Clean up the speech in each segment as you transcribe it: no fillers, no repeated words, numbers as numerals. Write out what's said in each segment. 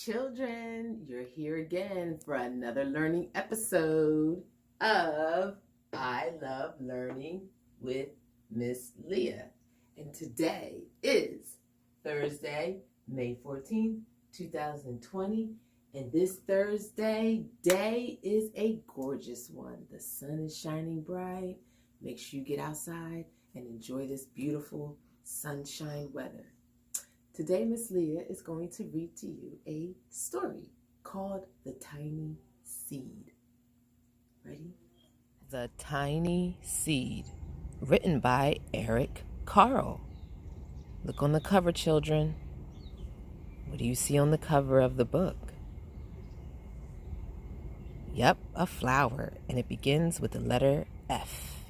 Children, you're here again for another learning episode of I Love Learning with Miss Leah. And today is Thursday, May 14th, 2020. And this Thursday day is a gorgeous one. The sun is shining bright. Make sure you get outside and enjoy this beautiful sunshine weather. Today, Miss Leah is going to read to you a story called The Tiny Seed. Ready? The Tiny Seed, written by Eric Carle. Look on the cover, children. What do you see on the cover of the book? Yep, a flower, and it begins with the letter F.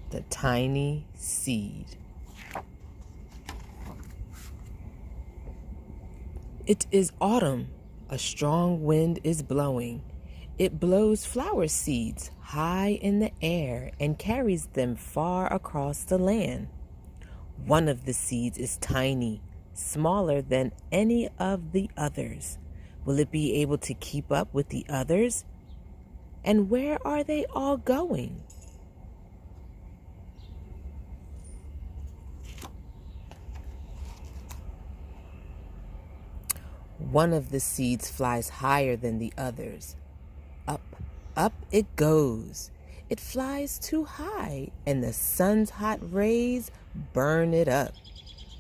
The Tiny Seed. It is autumn. A strong wind is blowing. It blows flower seeds high in the air and carries them far across the land. One of the seeds is tiny, smaller than any of the others. Will it be able to keep up with the others? And where are they all going? One of the seeds flies higher than the others. Up, up it goes. It flies too high, and the sun's hot rays burn it up.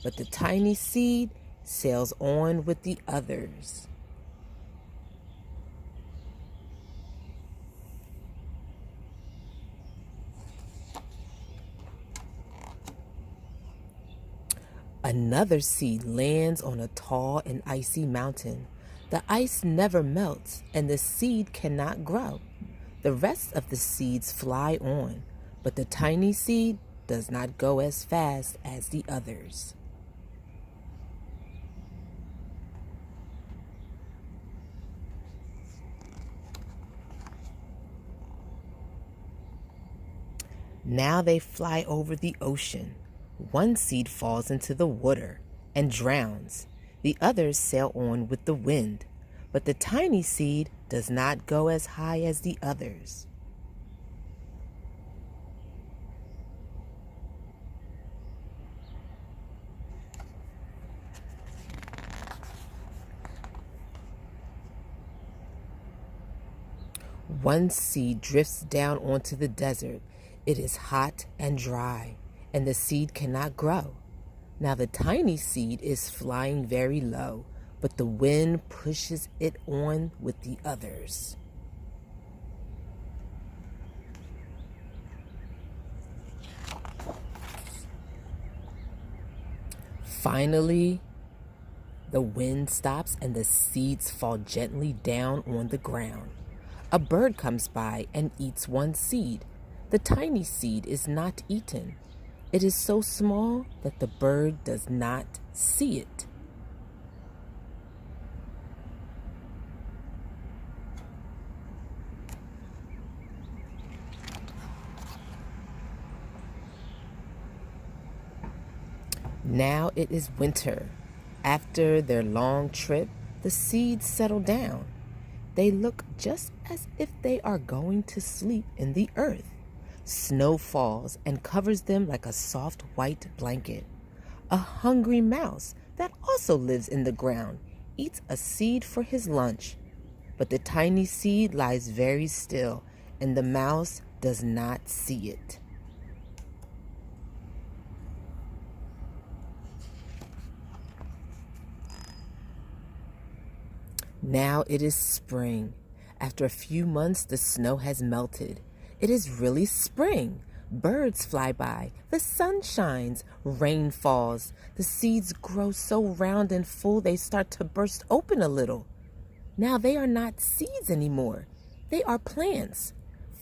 But the tiny seed sails on with the others. Another seed lands on a tall and icy mountain. The ice never melts, and the seed cannot grow. The rest of the seeds fly on, but the tiny seed does not go as fast as the others. Now they fly over the ocean. One seed falls into the water and drowns. The others sail on with the wind, but the tiny seed does not go as high as the others. One seed drifts down onto the desert. It is hot and dry, and the seed cannot grow. Now the tiny seed is flying very low, but the wind pushes it on with the others. Finally, the wind stops and the seeds fall gently down on the ground. A bird comes by and eats one seed. The tiny seed is not eaten. It is so small that the bird does not see it. Now it is winter. After their long trip, the seeds settle down. They look just as if they are going to sleep in the earth. Snow falls and covers them like a soft white blanket. A hungry mouse that also lives in the ground eats a seed for his lunch. But the tiny seed lies very still, and the mouse does not see it. Now it is spring. After a few months, the snow has melted. It is really spring. Birds fly by. The sun shines. Rain falls. The seeds grow so round and full they start to burst open a little. Now they are not seeds anymore. They are plants.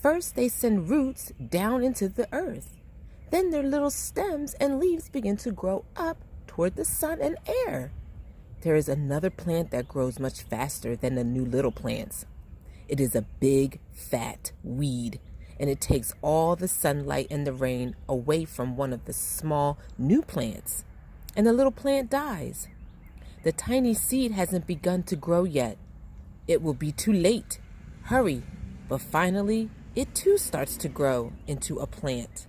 First they send roots down into the earth. Then their little stems and leaves begin to grow up toward the sun and air. There is another plant that grows much faster than the new little plants. It is a big, fat weed, and it takes all the sunlight and the rain away from one of the small new plants, and the little plant dies. The tiny seed hasn't begun to grow yet. It will be too late. Hurry. But finally, it too starts to grow into a plant.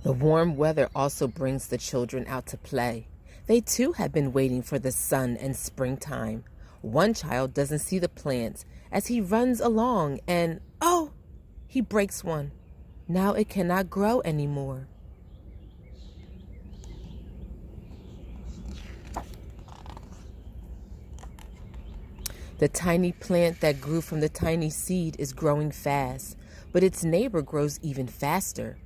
The warm weather also brings the children out to play. They too have been waiting for the sun and springtime. One child doesn't see the plants as he runs along and, oh, he breaks one. Now it cannot grow anymore. The tiny plant that grew from the tiny seed is growing fast, but its neighbor grows even faster.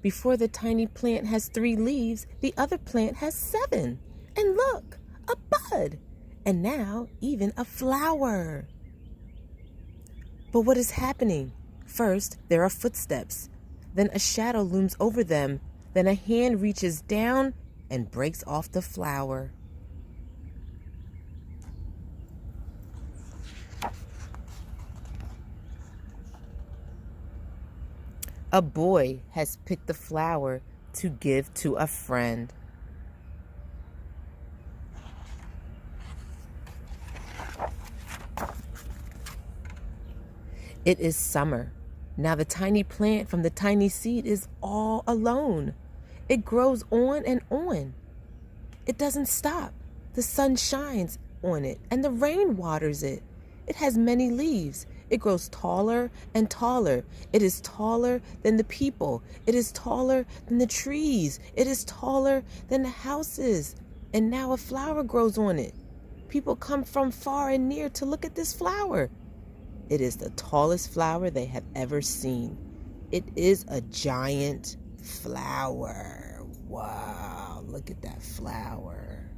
Before the tiny plant has 3 leaves, the other plant has 7. And look, a bud. And now even a flower. But what is happening? First, there are footsteps. Then a shadow looms over them. Then a hand reaches down and breaks off the flower. A boy has picked the flower to give to a friend. It is summer. Now the tiny plant from the tiny seed is all alone. It grows on and on. It doesn't stop. The sun shines on it and the rain waters it. It has many leaves. It grows taller and taller. It is taller than the people. It is taller than the trees. It is taller than the houses. And now a flower grows on it. People come from far and near to look at this flower. It is the tallest flower they have ever seen. It is a giant flower. Wow, look at that flower.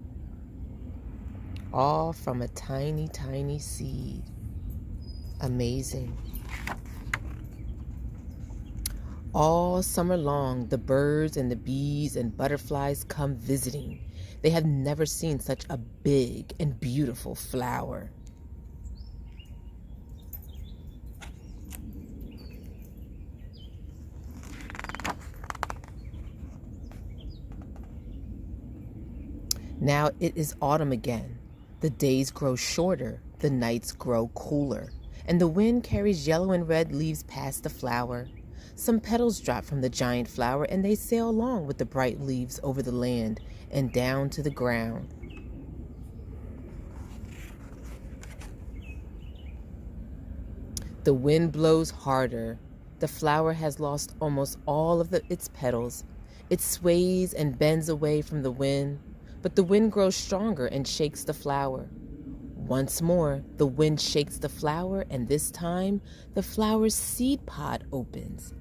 All from a tiny, tiny seed. Amazing. All summer long, the birds and the bees and butterflies come visiting. They have never seen such a big and beautiful flower. Now it is autumn again. The days grow shorter, the nights grow cooler, and the wind carries yellow and red leaves past the flower. Some petals drop from the giant flower and they sail along with the bright leaves over the land and down to the ground. The wind blows harder. The flower has lost almost all of its petals. It sways and bends away from the wind, but the wind grows stronger and shakes the flower. Once more, the wind shakes the flower, and this time, the flower's seed pod opens.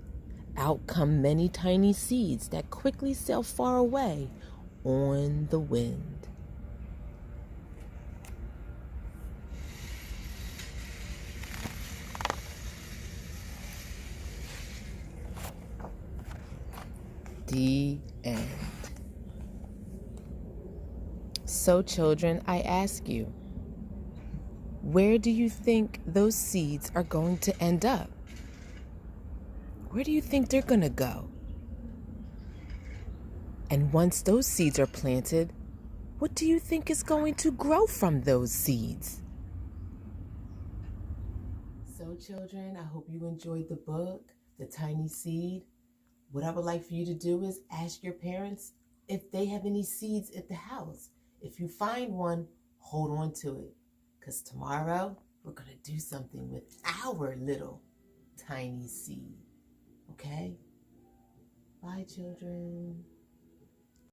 Out come many tiny seeds that quickly sail far away on the wind. The end. So, children, I ask you, where do you think those seeds are going to end up? Where do you think they're going to go? And once those seeds are planted, what do you think is going to grow from those seeds? So, children, I hope you enjoyed the book, The Tiny Seed. What I would like for you to do is ask your parents if they have any seeds at the house. If you find one, hold on to it. Because tomorrow, we're going to do something with our little tiny seed. Okay? Bye, children.